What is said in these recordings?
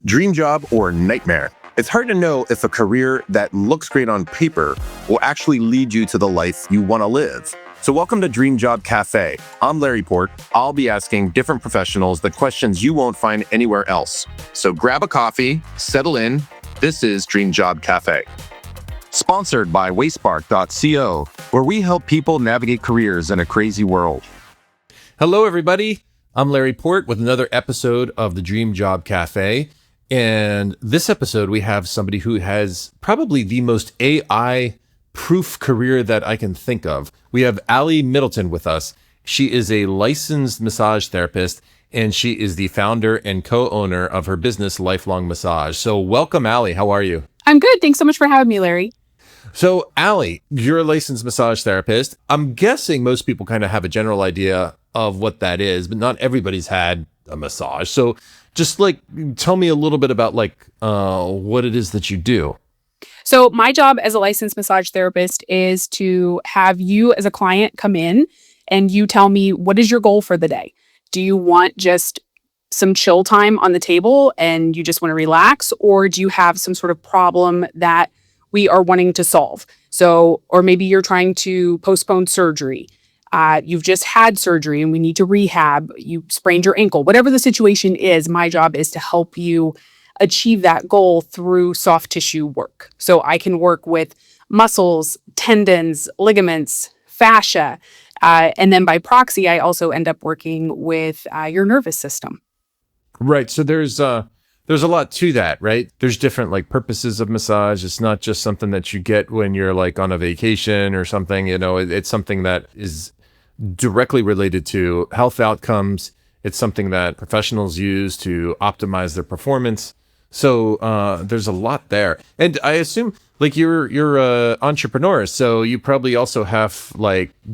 Dream job or nightmare? It's hard to know if a career that looks great on paper will actually lead you to the life you want to live. So welcome to Dream Job Cafe. I'm Larry Port. I'll be asking different professionals the questions you won't find anywhere else. So grab a coffee, settle in. This is Dream Job Cafe. Sponsored by Wayspark.co, where we help people navigate careers in a crazy world. Hello, everybody. I'm Larry Port with another episode of the Dream Job Cafe. And this episode, we have somebody who has probably the most AI-proof career that I can think of. We have Ally Middleton with us. She is a licensed massage therapist, and she is the founder and co-owner of her business, Lifelong Massage. So welcome, Ally. How are you? I'm good. Thanks so much for having me, Larry. So, Ally, you're a licensed massage therapist. I'm guessing most people kind of have a general idea of what that is, but not everybody's had a massage. So just tell me a little bit about what it is that you do. So my job as a licensed massage therapist is to have you as a client come in and you tell me, what is your goal for the day? Do you want just some chill time on the table and you just want to relax? Or do you have some sort of problem that we are wanting to solve? So, or maybe you're trying to postpone surgery. You've just had surgery and we need to rehab. You sprained your ankle. Whatever the situation is, my job is to help you achieve that goal through soft tissue work. So I can work with muscles, tendons, ligaments, fascia. And then by proxy, I also end up working with your nervous system. Right. So there's a lot to that, right? There's different purposes of massage. It's not just something that you get when you're on a vacation or something. It's something that is directly related to health outcomes. It's something that professionals use to optimize their performance. So there's a lot there. And I assume you're a entrepreneur, so you probably also have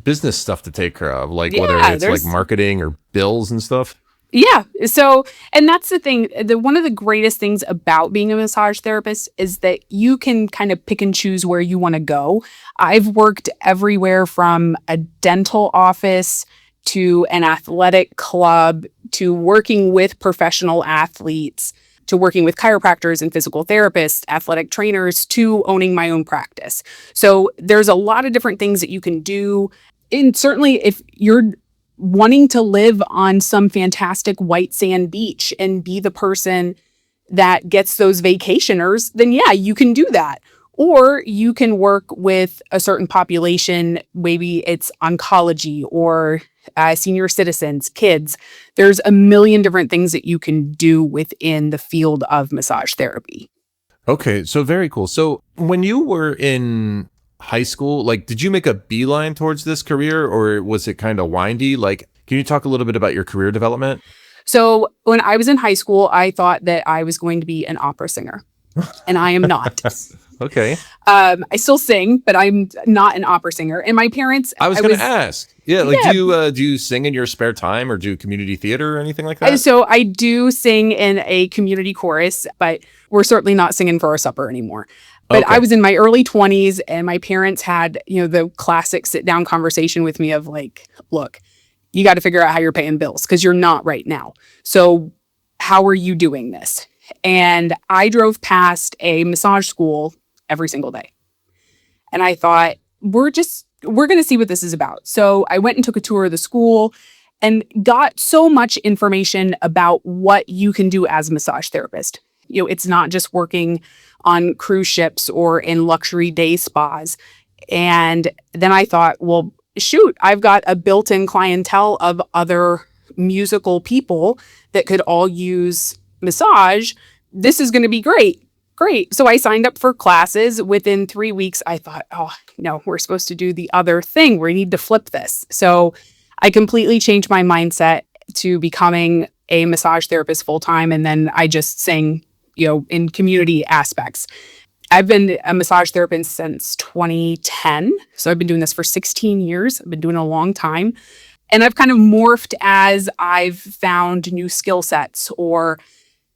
business stuff to take care of, whether it's marketing or bills and stuff. Yeah. So, and that's the thing, one of the greatest things about being a massage therapist is that you can kind of pick and choose where you want to go. I've worked everywhere from a dental office to an athletic club to working with professional athletes to working with chiropractors and physical therapists, athletic trainers, to owning my own practice. So there's a lot of different things that you can do. And certainly if you're wanting to live on some fantastic white sand beach and be the person that gets those vacationers, then yeah, you can do that. Or you can work with a certain population, maybe it's oncology or senior citizens, kids. There's a million different things that you can do within the field of massage therapy. Okay, so very cool. So when you were in high school, did you make a beeline towards this career or was it kind of windy? Can you talk a little bit about your career development? So when I was in high school, I thought that I was going to be an opera singer and I am not. Okay. I still sing, but I'm not an opera singer. And my parents... I was going to ask. Yeah, do you sing in your spare time or do community theater or anything like that? So I do sing in a community chorus, but we're certainly not singing for our supper anymore. But okay. I was in my early 20s and my parents had, the classic sit down conversation with me of look, you got to figure out how you're paying bills because you're not right now. So how are you doing this? And I drove past a massage school every single day. And I thought, we're going to see what this is about. So I went and took a tour of the school and got so much information about what you can do as a massage therapist. It's not just working on cruise ships or in luxury day spas. And then I thought, well, shoot, I've got a built-in clientele of other musical people that could all use massage. This is going to be great. Great. So I signed up for classes. Within 3 weeks, I thought, oh, no, we're supposed to do the other thing. We need to flip this. So I completely changed my mindset to becoming a massage therapist full-time. And then I just sang, in community aspects. I've been a massage therapist since 2010. So I've been doing this for 16 years. I've been doing it a long time. And I've kind of morphed as I've found new skill sets or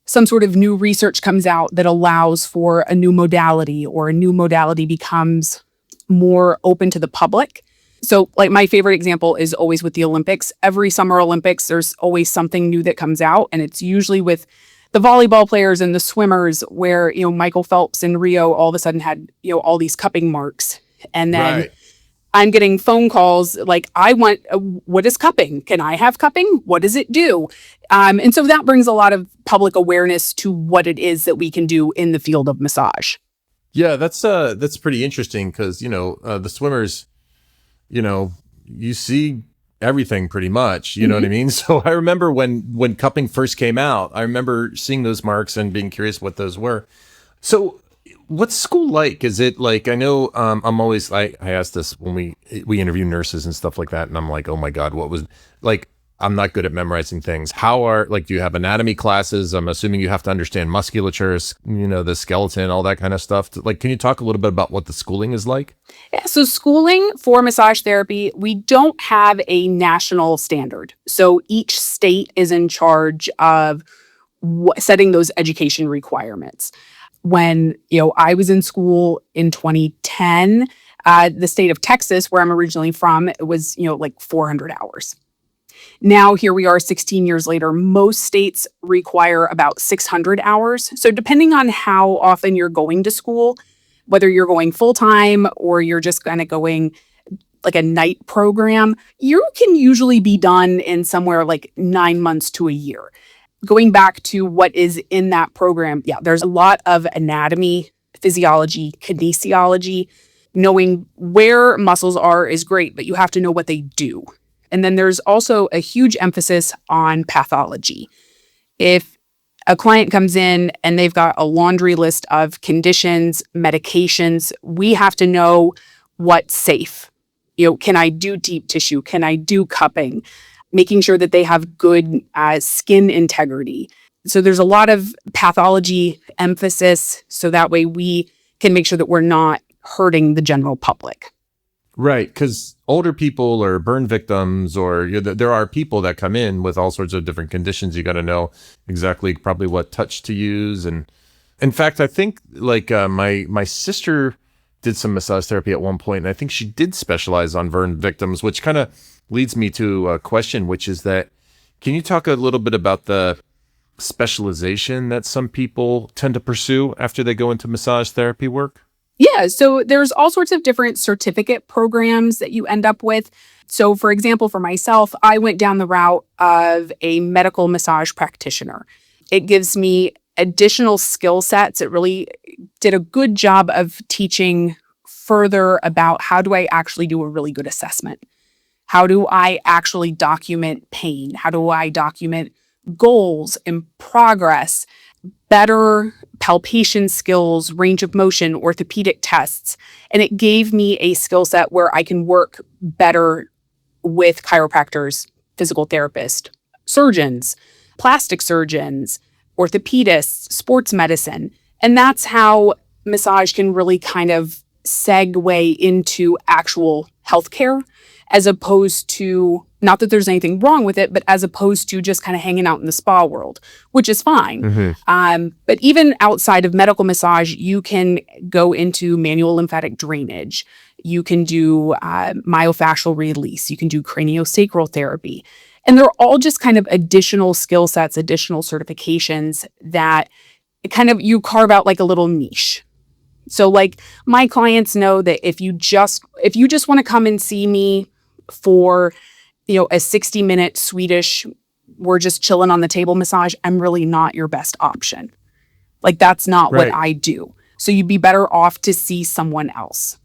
some sort of new research comes out that allows for a new modality or a new modality becomes more open to the public. So my favorite example is always with the Olympics. Every Summer Olympics, there's always something new that comes out. And it's usually with the volleyball players and the swimmers where, Michael Phelps in Rio all of a sudden had, all these cupping marks. And then Right. I'm getting phone calls like, I want, what is cupping? Can I have cupping? What does it do? And so that brings a lot of public awareness to what it is that we can do in the field of massage. Yeah, that's pretty interesting because, the swimmers, you see everything pretty much, you know what I mean? So I remember when cupping first came out, I remember seeing those marks and being curious what those were. So what's school like? Is it like, I know, I'm always, I ask this when we interview nurses and stuff like that. And I'm like, oh my God, what was like, I'm not good at memorizing things. Do you have anatomy classes? I'm assuming you have to understand musculature, the skeleton, all that kind of stuff. Like, can you talk a little bit about what the schooling is like? Yeah, so schooling for massage therapy, we don't have a national standard. So each state is in charge of setting those education requirements. When, I was in school in 2010, the state of Texas, where I'm originally from, it was, like 400 hours. Now, here we are 16 years later, most states require about 600 hours. So depending on how often you're going to school, whether you're going full-time or you're just kind of going like a night program, you can usually be done in somewhere like 9 months to a year. Going back to what is in that program, yeah, there's a lot of anatomy, physiology, kinesiology. Knowing where muscles are is great, but you have to know what they do. And then there's also a huge emphasis on pathology. If a client comes in and they've got a laundry list of conditions, medications, we have to know what's safe. Can I do deep tissue? Can I do cupping? Making sure that they have good skin integrity. So there's a lot of pathology emphasis, so that way we can make sure that we're not hurting the general public. Right, because older people or burn victims, or there are people that come in with all sorts of different conditions. You got to know exactly probably what touch to use. And in fact, I think like my sister did some massage therapy at one point, and I think she did specialize on burn victims, which kind of leads me to a question, which is that, can you talk a little bit about the specialization that some people tend to pursue after they go into massage therapy work? Yeah, so there's all sorts of different certificate programs that you end up with. So for example, for myself, I went down the route of a medical massage practitioner. It gives me additional skill sets. It really did a good job of teaching further about how do I actually do a really good assessment? How do I actually document pain? How do I document goals and progress? Better palpation skills, range of motion, orthopedic tests. And it gave me a skill set where I can work better with chiropractors, physical therapists, surgeons, plastic surgeons, orthopedists, sports medicine. And that's how massage can really kind of segue into actual healthcare, as opposed to, not that there's anything wrong with it, but as opposed to just kind of hanging out in the spa world, which is fine. Mm-hmm. But even outside of medical massage, you can go into manual lymphatic drainage. You can do myofascial release. You can do craniosacral therapy. And they're all just kind of additional skill sets, additional certifications that kind of you carve out like a little niche. So like my clients know that if you just want to come and see me for, a 60-minute Swedish, we're just chilling on the table massage, I'm really not your best option. Like that's not right. what I do. So you'd be better off to see someone else.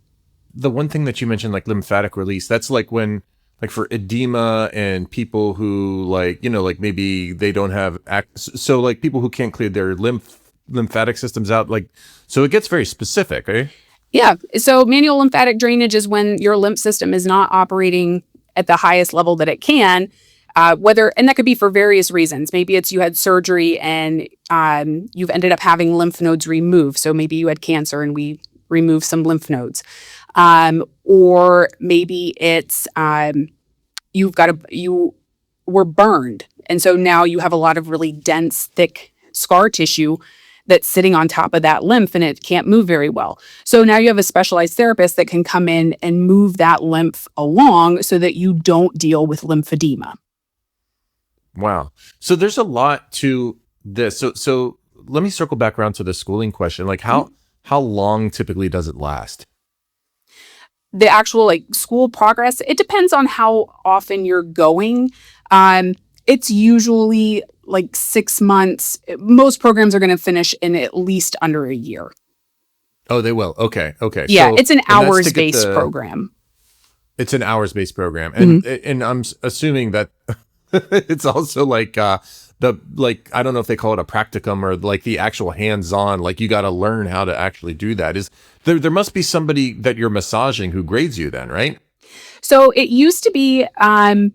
The one thing that you mentioned, like lymphatic release, that's like when, like for edema and people who like maybe they don't have, so like people who can't clear their lymphatic systems out, like, so it gets very specific, right? Yeah. So manual lymphatic drainage is when your lymph system is not operating at the highest level that it can, and that could be for various reasons. Maybe it's you had surgery and you've ended up having lymph nodes removed. So maybe you had cancer and we removed some lymph nodes. Or maybe it's you were burned. And so now you have a lot of really dense, thick scar tissue that's sitting on top of that lymph and it can't move very well. So now you have a specialized therapist that can come in and move that lymph along so that you don't deal with lymphedema. Wow. So there's a lot to this. So let me circle back around to the schooling question. Like how long typically does it last? The actual like school progress, it depends on how often you're going. It's usually like 6 months. Most programs are going to finish in at least under a year. Oh, they will. Okay. Yeah, So, it's an and that's to get hours-based program. It's an hours-based program, and I'm assuming that it's also like I don't know if they call it a practicum or like the actual hands-on. Like you got to learn how to actually do that. Is there must be somebody that you're massaging who grades you then, right? So it used to be, and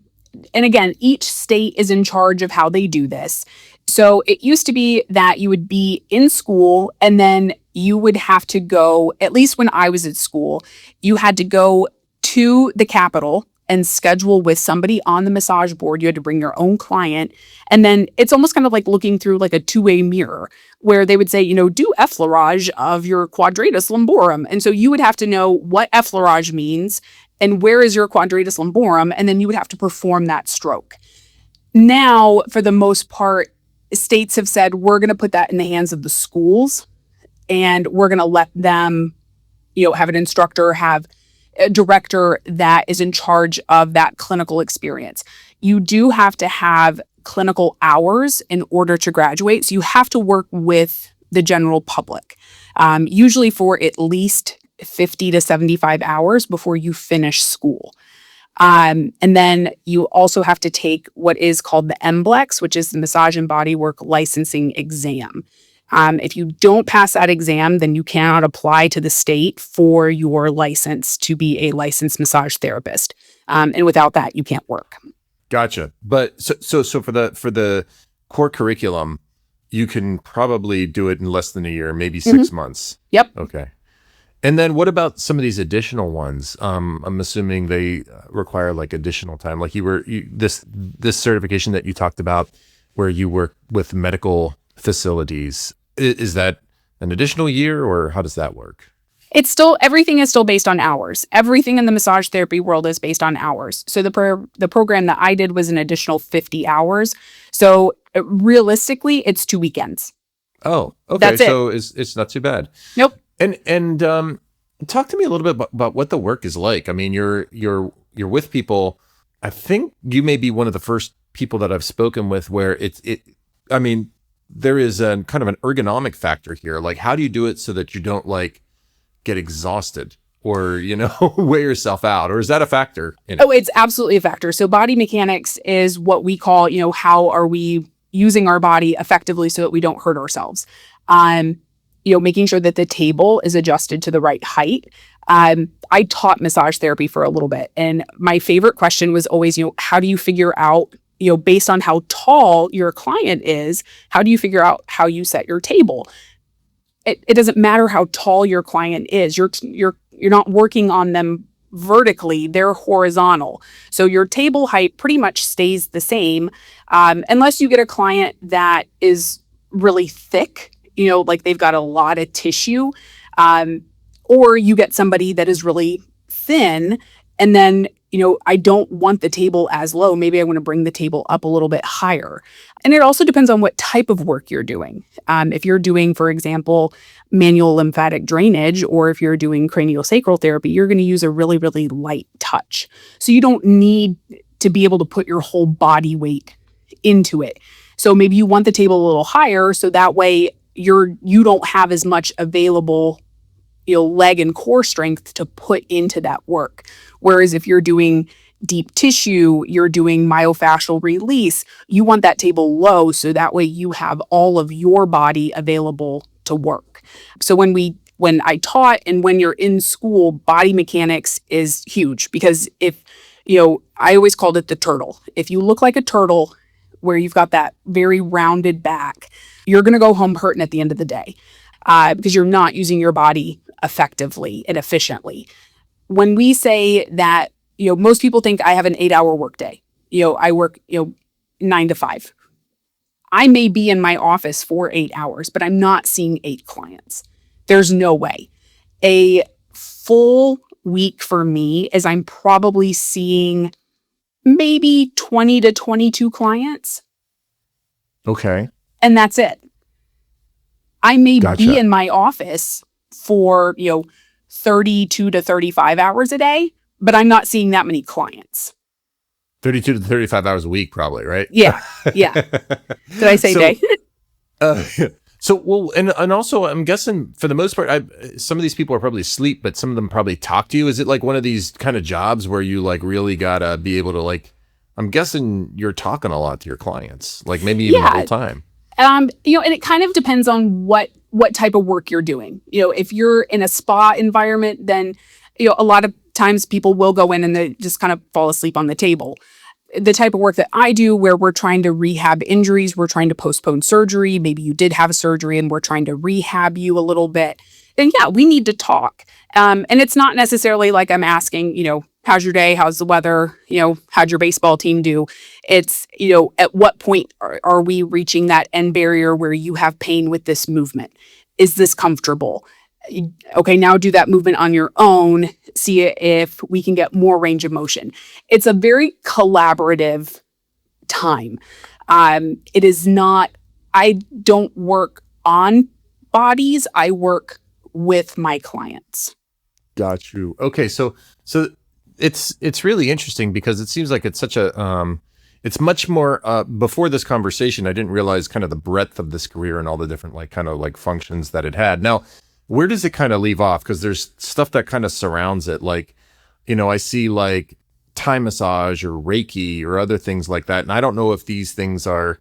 again, each state is in charge of how they do this. So it used to be that you would be in school and then you would have to go, at least when I was at school, you had to go to the Capitol and schedule with somebody on the massage board. You had to bring your own client. And then it's almost kind of like looking through like a two-way mirror where they would say, do effleurage of your quadratus lumborum. And so you would have to know what effleurage means and where is your quadratus lumborum, and then you would have to perform that stroke. Now, for the most part, states have said, we're going to put that in the hands of the schools, and we're going to let them, have an instructor, have a director that is in charge of that clinical experience. You do have to have clinical hours in order to graduate. So you have to work with the general public, usually for at least 50 to 75 hours before you finish school. And then you also have to take what is called the MBLEx, which is the Massage and Bodywork Licensing Exam. If you don't pass that exam, then you cannot apply to the state for your license to be a licensed massage therapist. And without that, you can't work. Gotcha. But so for the core curriculum, you can probably do it in less than a year, maybe 6 months. Yep. Okay. And then what about some of these additional ones? I'm assuming they require like additional time. Like this certification that you talked about where you work with medical facilities. Is that an additional year or how does that work? Everything is still based on hours. Everything in the massage therapy world is based on hours. So the program that I did was an additional 50 hours. So realistically, it's 2 weekends. Oh, okay. That's it. So it's not too bad. Nope. And talk to me a little bit about what the work is like. I mean, you're with people. I think you may be one of the first people that I've spoken with where I mean, there is a kind of an ergonomic factor here. Like, how do you do it so that you don't like get exhausted or, wear yourself out? Or is that a factor? Oh, it's absolutely a factor. So body mechanics is what we call, how are we using our body effectively so that we don't hurt ourselves? Making sure that the table is adjusted to the right height. I taught massage therapy for a little bit. And my favorite question was always, how do you figure out, based on how tall your client is, how do you figure out how you set your table? It doesn't matter how tall your client is. You're not working on them vertically, they're horizontal. So your table height pretty much stays the same, unless you get a client that is really thick, like they've got a lot of tissue, or you get somebody that is really thin, and then, I don't want the table as low. Maybe I want to bring the table up a little bit higher. And it also depends on what type of work you're doing. If you're doing, for example, manual lymphatic drainage, or if you're doing craniosacral therapy, you're going to use a really, really light touch. So you don't need to be able to put your whole body weight into it. So maybe you want the table a little higher, so that way you don't have as much available leg and core strength to put into that work. Whereas if you're doing deep tissue, you're doing myofascial release, you want that table low so that way you have all of your body available to work. So when I taught and when you're in school, body mechanics is huge because I always called it the turtle. If you look like a turtle where you've got that very rounded back, you're going to go home hurting at the end of the day because you're not using your body effectively and efficiently. When we say that, most people think I have an 8-hour workday. I work, 9 to 5. I may be in my office for 8 hours, but I'm not seeing 8 clients. There's no way. A full week for me is I'm probably seeing maybe 20 to 22 clients. Okay. and that's it. I may Gotcha. be in my office for, 32 to 35 hours a day, but I'm not seeing that many clients. 32 to 35 hours a week, probably, right? Yeah. Yeah. Did I say day? And also, I'm guessing for the most part, some of these people are probably asleep, but some of them probably talk to you. Is it like one of these kind of jobs where you like really gotta be able to like? I'm guessing you're talking a lot to your clients, like maybe even the whole time. And it kind of depends on what type of work you're doing. If you're in a spa environment, then a lot of times people will go in and they just kind of fall asleep on the table. The type of work that I do where we're trying to rehab injuries, we're trying to postpone surgery, maybe you did have a surgery and we're trying to rehab you a little bit, then yeah, we need to talk. And it's not necessarily like I'm asking, how's your day? How's the weather? How'd your baseball team do? It's, at what point are we reaching that end barrier where you have pain with this movement? Is this comfortable? Okay, now do that movement on your own. See if we can get more range of motion. It's a very collaborative time. It is not, I don't work on bodies. I work with my clients. Got you. Okay. So it's really interesting because it seems like it's such a, it's much more, before this conversation, I didn't realize kind of the breadth of this career and all the different kind of functions that it had. Now, where does it kind of leave off? Because there's stuff that kind of surrounds it. Like, I see like Thai massage or Reiki or other things like that. And I don't know if these things are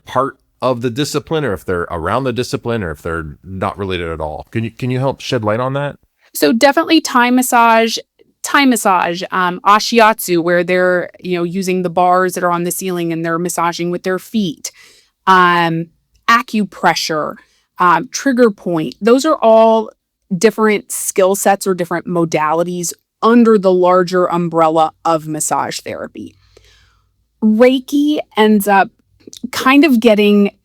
part of the discipline or if they're around the discipline or if they're not related at all. Can you help shed light on that? So definitely Thai massage, ashiatsu, where they're, using the bars that are on the ceiling and they're massaging with their feet, acupressure, trigger point. Those are all different skill sets or different modalities under the larger umbrella of massage therapy. Reiki ends up kind of getting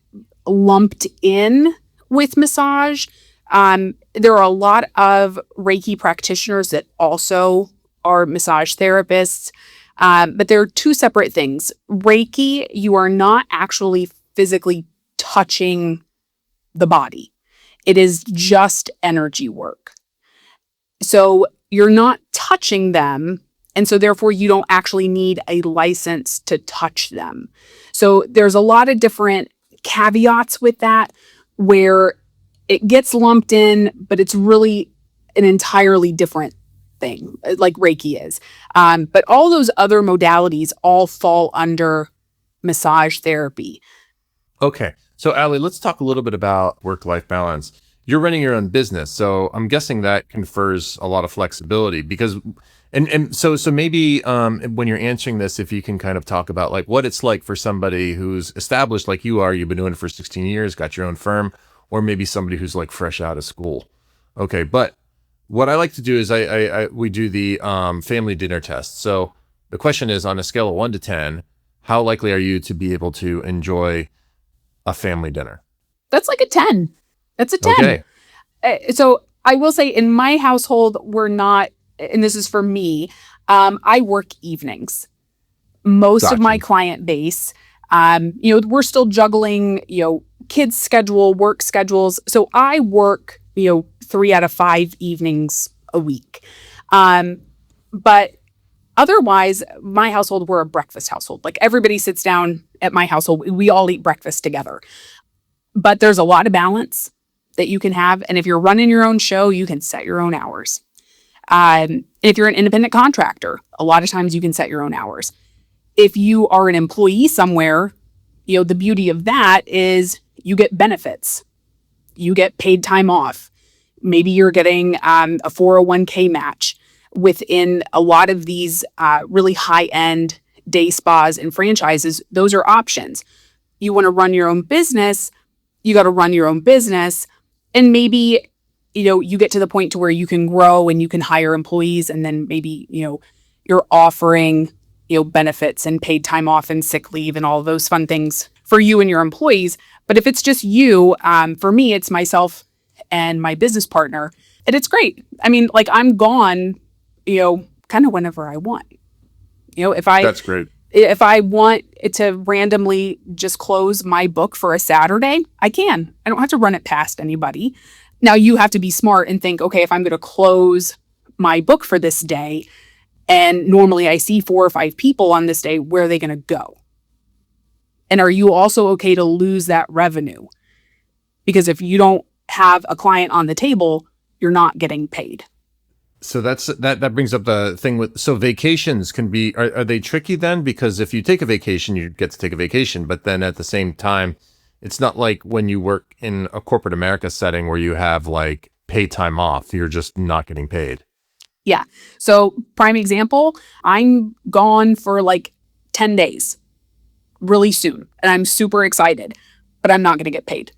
lumped in with massage. There are a lot of Reiki practitioners that also are massage therapists, but they're two separate things. Reiki, you are not actually physically touching the body. It is just energy work. So you're not touching them, and so therefore you don't actually need a license to touch them. So there's a lot of different caveats with that where it gets lumped in, but it's really an entirely different thing, like Reiki is. But all those other modalities all fall under massage therapy. Okay. So, Ally, let's talk a little bit about work-life balance. You're running your own business, so I'm guessing that confers a lot of flexibility because, so maybe when you're answering this, if you can kind of talk about like what it's like for somebody who's established like you are, you've been doing it for 16 years, got your own firm, or maybe somebody who's like fresh out of school. Okay, but what I like to do is we do the family dinner test. So the question is, on a scale of 1 to 10, how likely are you to be able to enjoy a family dinner? That's like a 10. That's a 10. Okay. So I will say in my household, we're not, and this is for me, I work evenings. Most of my client base, we're still juggling, kids' schedule, work schedules. So I work, 3 out of 5 evenings a week. But otherwise, my household, we're a breakfast household. Like everybody sits down at my household. We all eat breakfast together. But there's a lot of balance that you can have. And if you're running your own show, you can set your own hours. If you're an independent contractor, a lot of times you can set your own hours. If you are an employee somewhere, the beauty of that is you get benefits. You get paid time off. Maybe you're getting a 401k match. Within a lot of these really high-end day spas and franchises, those are options. You want to run your own business, you got to run your own business. And maybe, you get to the point to where you can grow and you can hire employees. And then maybe, you're offering, benefits and paid time off and sick leave and all those fun things for you and your employees. But if it's just you, for me, it's myself and my business partner. And it's great. I mean, like I'm gone, kind of whenever I want. That's great. If I want it to randomly just close my book for a Saturday, I can. I don't have to run it past anybody. Now you have to be smart and think, okay, if I'm going to close my book for this day, and normally I see 4 or 5 people on this day, where are they going to go? And are you also okay to lose that revenue? Because if you don't have a client on the table, you're not getting paid. So that brings up the thing with, so vacations can be, are they tricky then? Because if you take a vacation, you get to take a vacation, but then at the same time, it's not like when you work in a corporate America setting where you have like pay time off, you're just not getting paid. Yeah. So prime example, I'm gone for like 10 days really soon, and I'm super excited, but I'm not going to get paid.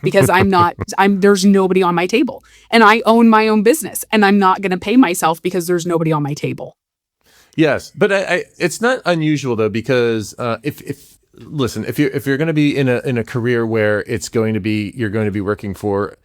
Because there's nobody on my table, and I own my own business, and I'm not going to pay myself because there's nobody on my table. Yes. But it's not unusual though, because if you're going to be in a career where you're going to be working for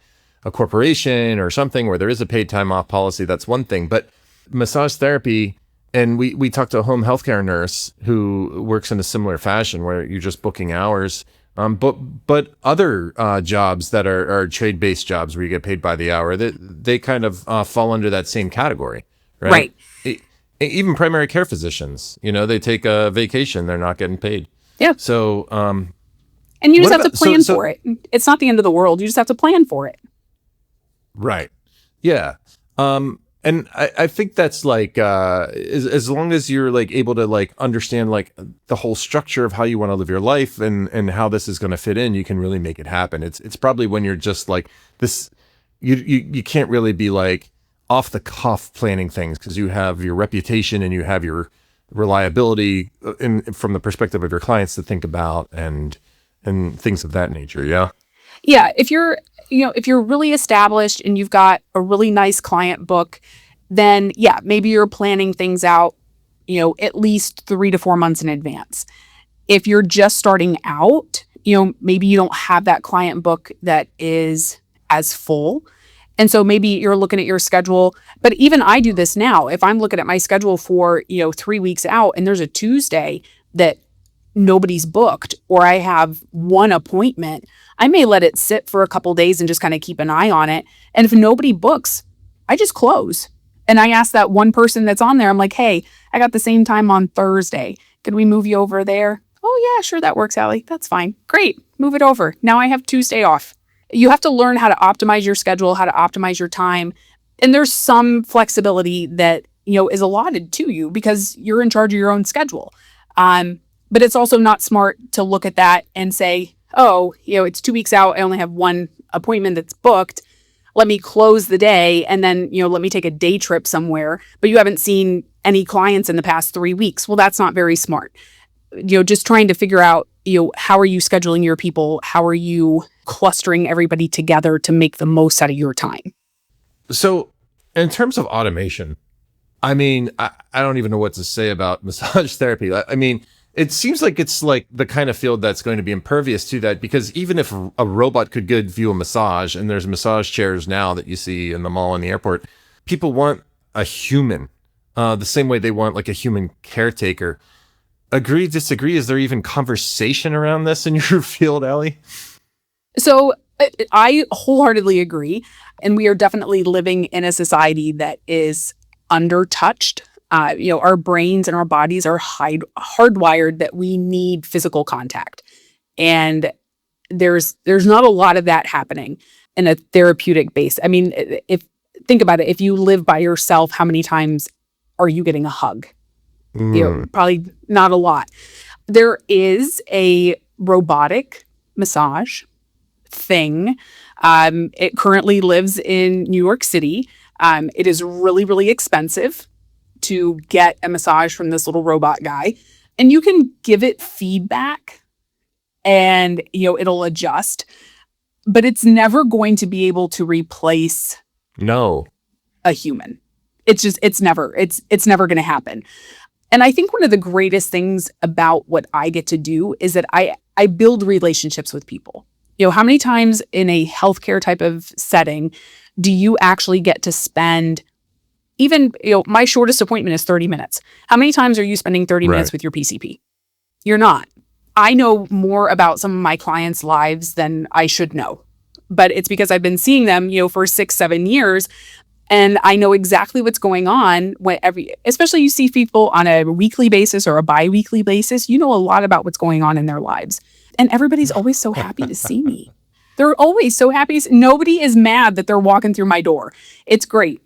a corporation or something where there is a paid time off policy, that's one thing. But massage therapy, and we talked to a home healthcare nurse who works in a similar fashion where you're just booking hours. But other jobs that are trade-based jobs where you get paid by the hour, they kind of fall under that same category, right? Even primary care physicians, they take a vacation, they're not getting paid. Yeah. So, and you just have to plan for it. It's not the end of the world. You just have to plan for it. Right. Yeah. And I think that's like, as long as you're like able to like understand like the whole structure of how you want to live your life and how this is going to fit in, you can really make it happen. It's probably when you're just like this, you can't really be like off the cuff planning things, because you have your reputation and you have your reliability from the perspective of your clients to think about and things of that nature. Yeah. Yeah. If you're really established and you've got a really nice client book, then yeah, maybe you're planning things out, at least 3 to 4 months in advance. If you're just starting out, maybe you don't have that client book that is as full. And so maybe you're looking at your schedule, but even I do this now. If I'm looking at my schedule for, 3 weeks out and there's a Tuesday that nobody's booked, or I have one appointment, I may let it sit for a couple days and just kind of keep an eye on it. And if nobody books, I just close. And I ask that one person that's on there, I'm like, hey, I got the same time on Thursday. Could we move you over there? Oh yeah, sure, that works, Ally. That's fine. Great. Move it over. Now I have Tuesday off. You have to learn how to optimize your schedule, how to optimize your time. And there's some flexibility that, is allotted to you because you're in charge of your own schedule. But it's also not smart to look at that and say, oh, it's 2 weeks out. I only have one appointment that's booked. Let me close the day and then, let me take a day trip somewhere. But you haven't seen any clients in the past 3 weeks. Well, that's not very smart. Just trying to figure out, how are you scheduling your people? How are you clustering everybody together to make the most out of your time? So in terms of automation, I mean, I don't even know what to say about massage therapy. I mean, it seems like it's like the kind of field that's going to be impervious to that, because even if a robot could give you a massage, and there's massage chairs now that you see in the mall and the airport, people want a human, the same way they want like a human caretaker. Agree, disagree? Is there even conversation around this in your field, Ally? So I wholeheartedly agree. And we are definitely living in a society that is undertouched. Our brains and our bodies are hardwired that we need physical contact. And there's not a lot of that happening in a therapeutic base. I mean, think about it. If you live by yourself, how many times are you getting a hug? Probably not a lot. There is a robotic massage thing. It currently lives in New York City. It is really, really expensive to get a massage from this little robot guy. And you can give it feedback and, it'll adjust, but it's never going to be able to replace a human. It's never going to happen. And I think one of the greatest things about what I get to do is that I build relationships with people. How many times in a healthcare type of setting do you actually get to spend Even, my shortest appointment is 30 minutes. How many times are you spending 30 minutes with your PCP? You're not. I know more about some of my clients' lives than I should know, but it's because I've been seeing them, for 6-7 years. And I know exactly what's going on especially you see people on a weekly basis or a bi-weekly basis, you know a lot about what's going on in their lives. And everybody's always so happy to see me. They're always so happy. Nobody is mad that they're walking through my door. It's great.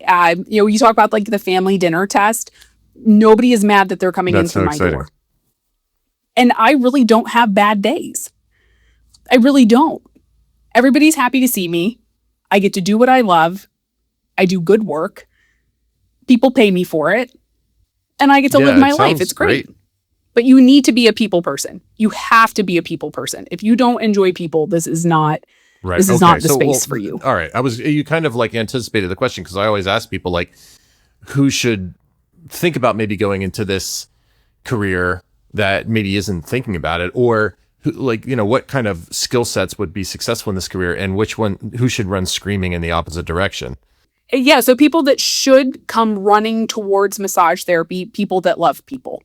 You talk about like the family dinner test. Nobody is mad that they're coming in through my door. And I really don't have bad days. I really don't. Everybody's happy to see me. I get to do what I love. I do good work. People pay me for it. And I get to live my life. It's great. But you need to be a people person. You have to be a people person. If you don't enjoy people, this is not not the space for you. All right. You kind of like anticipated the question, because I always ask people like who should think about maybe going into this career that maybe isn't thinking about it, or who, like, what kind of skill sets would be successful in this career, and who should run screaming in the opposite direction. Yeah. So people that should come running towards massage therapy, people that love people.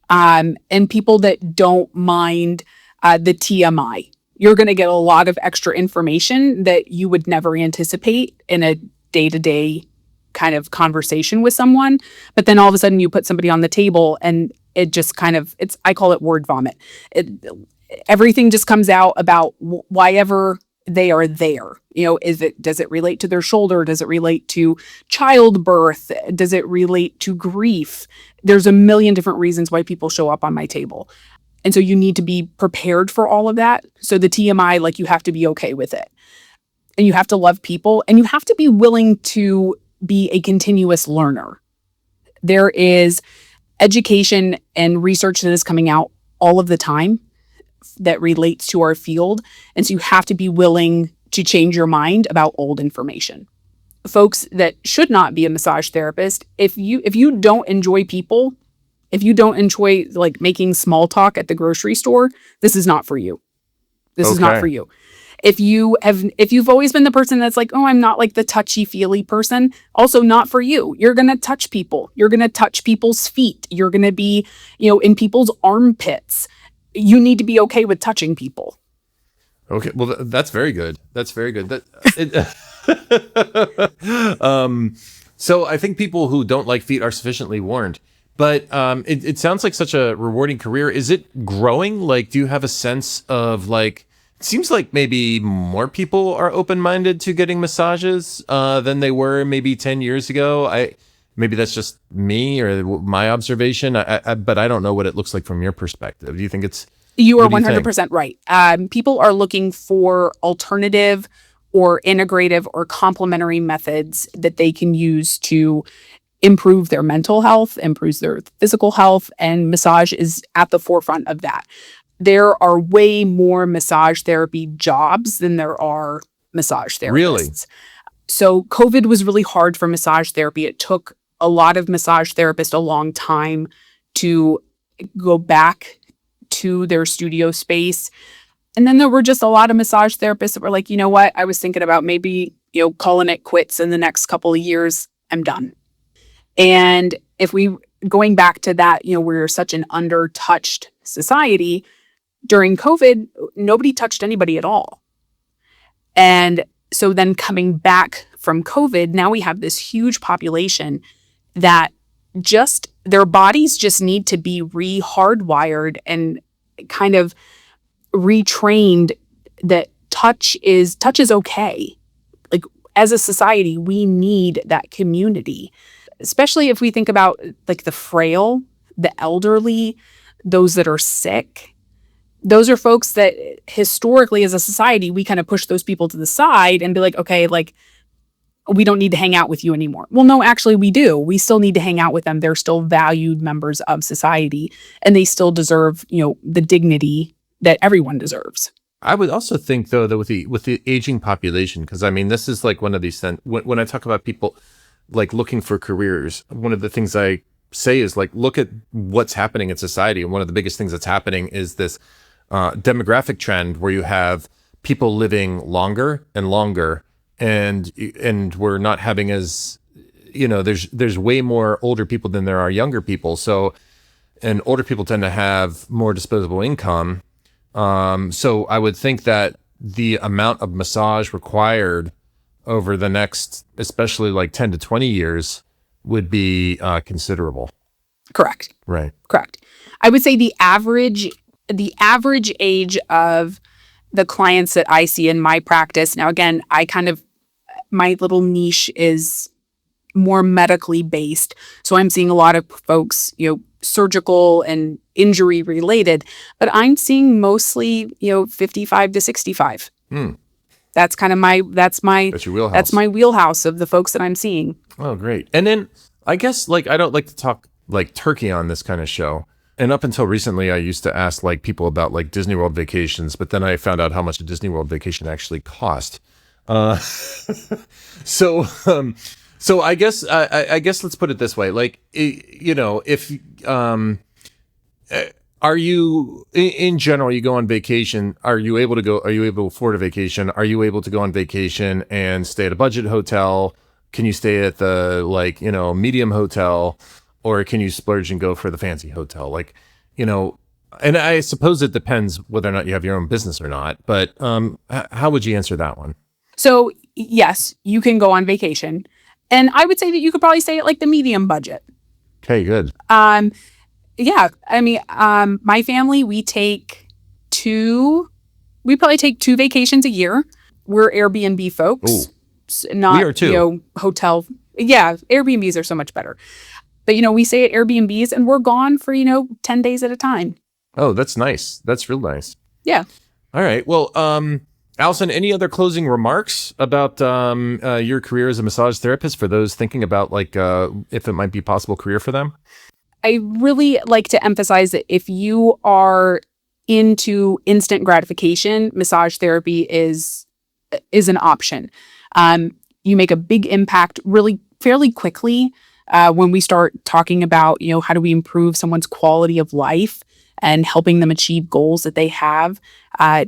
And people that don't mind the TMI. You're going to get a lot of extra information that you would never anticipate in a day-to-day kind of conversation with someone. But then all of a sudden you put somebody on the table and it just kind of, I call it word vomit. Everything just comes out about why ever they are there. Does it relate to their shoulder? Does it relate to childbirth? Does it relate to grief? There's a million different reasons why people show up on my table. And so you need to be prepared for all of that. So the TMI, like, you have to be okay with it. And you have to love people, and you have to be willing to be a continuous learner. There is education and research that is coming out all of the time that relates to our field. And so you have to be willing to change your mind about old information. Folks that should not be a massage therapist, if you don't enjoy people, if you don't enjoy like making small talk at the grocery store, this is not for you. This is not for you. If you've always been the person that's like, oh, I'm not like the touchy-feely person, also not for you. You're going to touch people. You're going to touch people's feet. You're going to be, in people's armpits. You need to be okay with touching people. Okay. Well, that's very good. That's very good. So I think people who don't like feet are sufficiently warned. But it sounds like such a rewarding career. Is it growing? Like, do you have a sense of like, it seems like maybe more people are open-minded to getting massages than they were maybe 10 years ago. Maybe that's just me or my observation, but I don't know what it looks like from your perspective. Do you think it's... You are 100% right. People are looking for alternative or integrative or complementary methods that they can use to improve their mental health, improve their physical health, and massage is at the forefront of that. There are way more massage therapy jobs than there are massage therapists. Really? So COVID was really hard for massage therapy. It took a lot of massage therapists a long time to go back to their studio space. And then there were just a lot of massage therapists that were like, you know what? I was thinking about maybe, calling it quits in the next couple of years. I'm done. And going back to that, we're such an under-touched society. During COVID, nobody touched anybody at all. And so then coming back from COVID, now we have this huge population that just their bodies just need to be re-hardwired and kind of retrained that touch is okay. Like, as a society, we need that community, especially if we think about like the frail, the elderly, those that are sick. Those are folks that historically as a society, we kind of push those people to the side and be like, okay, like, we don't need to hang out with you anymore. Well, no, actually we do. We still need to hang out with them. They're still valued members of society, and they still deserve, the dignity that everyone deserves. I would also think, though, that with the aging population, because I mean, this is like one of these things, when I talk about people like looking for careers, one of the things I say is like, look at what's happening in society. And one of the biggest things that's happening is this demographic trend where you have people living longer and longer, and we're not having as, there's way more older people than there are younger people. So, and older people tend to have more disposable income. So I would think that the amount of massage required over the next, especially like 10 to 20 years would be considerable. Correct. Right. Correct. I would say the average age of the clients that I see in my practice. Now, again, my little niche is more medically based. So I'm seeing a lot of folks, surgical and injury related, but I'm seeing mostly, 55 to 65. That's kind of that's your wheelhouse. That's my wheelhouse of the folks that I'm seeing. Oh, great. And then I guess I don't like to talk like turkey on this kind of show. And up until recently, I used to ask People about Disney World vacations, but then I found out how much a Disney World vacation actually cost. So I guess let's put it this way. Are you, in general, you go on vacation, are you able to afford a vacation? Are you able to go on vacation and stay at a budget hotel? Can you stay at the medium hotel, or can you splurge and go for the fancy hotel? And I suppose it depends whether or not you have your own business or not, but how would you answer that one? So yes, you can go on vacation. And I would say that you could probably stay at the medium budget. Okay, good. Yeah. I mean, my family, we probably take 2 vacations a year. We're Airbnb folks. Ooh. Not, we are too. Hotel. Yeah. Airbnbs are so much better. But, we stay at Airbnbs and we're gone for, 10 days at a time. Oh, that's nice. That's real nice. Yeah. All right. Well, Allison, any other closing remarks about your career as a massage therapist for those thinking about if it might be a possible career for them? I really like to emphasize that if you are into instant gratification, massage therapy is an option. You make a big impact really fairly quickly when we start talking about, how do we improve someone's quality of life and helping them achieve goals that they have.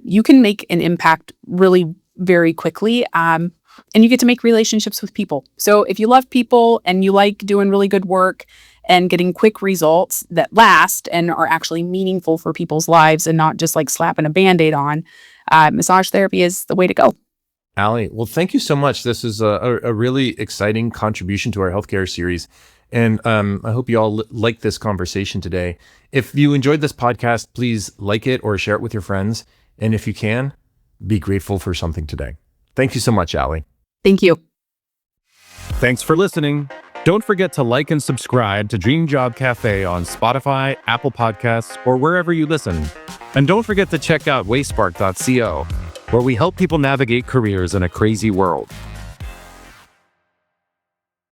You can make an impact really very quickly. And you get to make relationships with people. So if you love people and you like doing really good work and getting quick results that last and are actually meaningful for people's lives and not just slapping a Band-Aid on, massage therapy is the way to go. Ally, well, thank you so much. This is a really exciting contribution to our healthcare series. And I hope you all like this conversation today. If you enjoyed this podcast, please like it or share it with your friends. And if you can, be grateful for something today. Thank you so much, Ally. Thank you. Thanks for listening. Don't forget to like and subscribe to Dream Job Cafe on Spotify, Apple Podcasts, or wherever you listen. And don't forget to check out wayspark.co, where we help people navigate careers in a crazy world.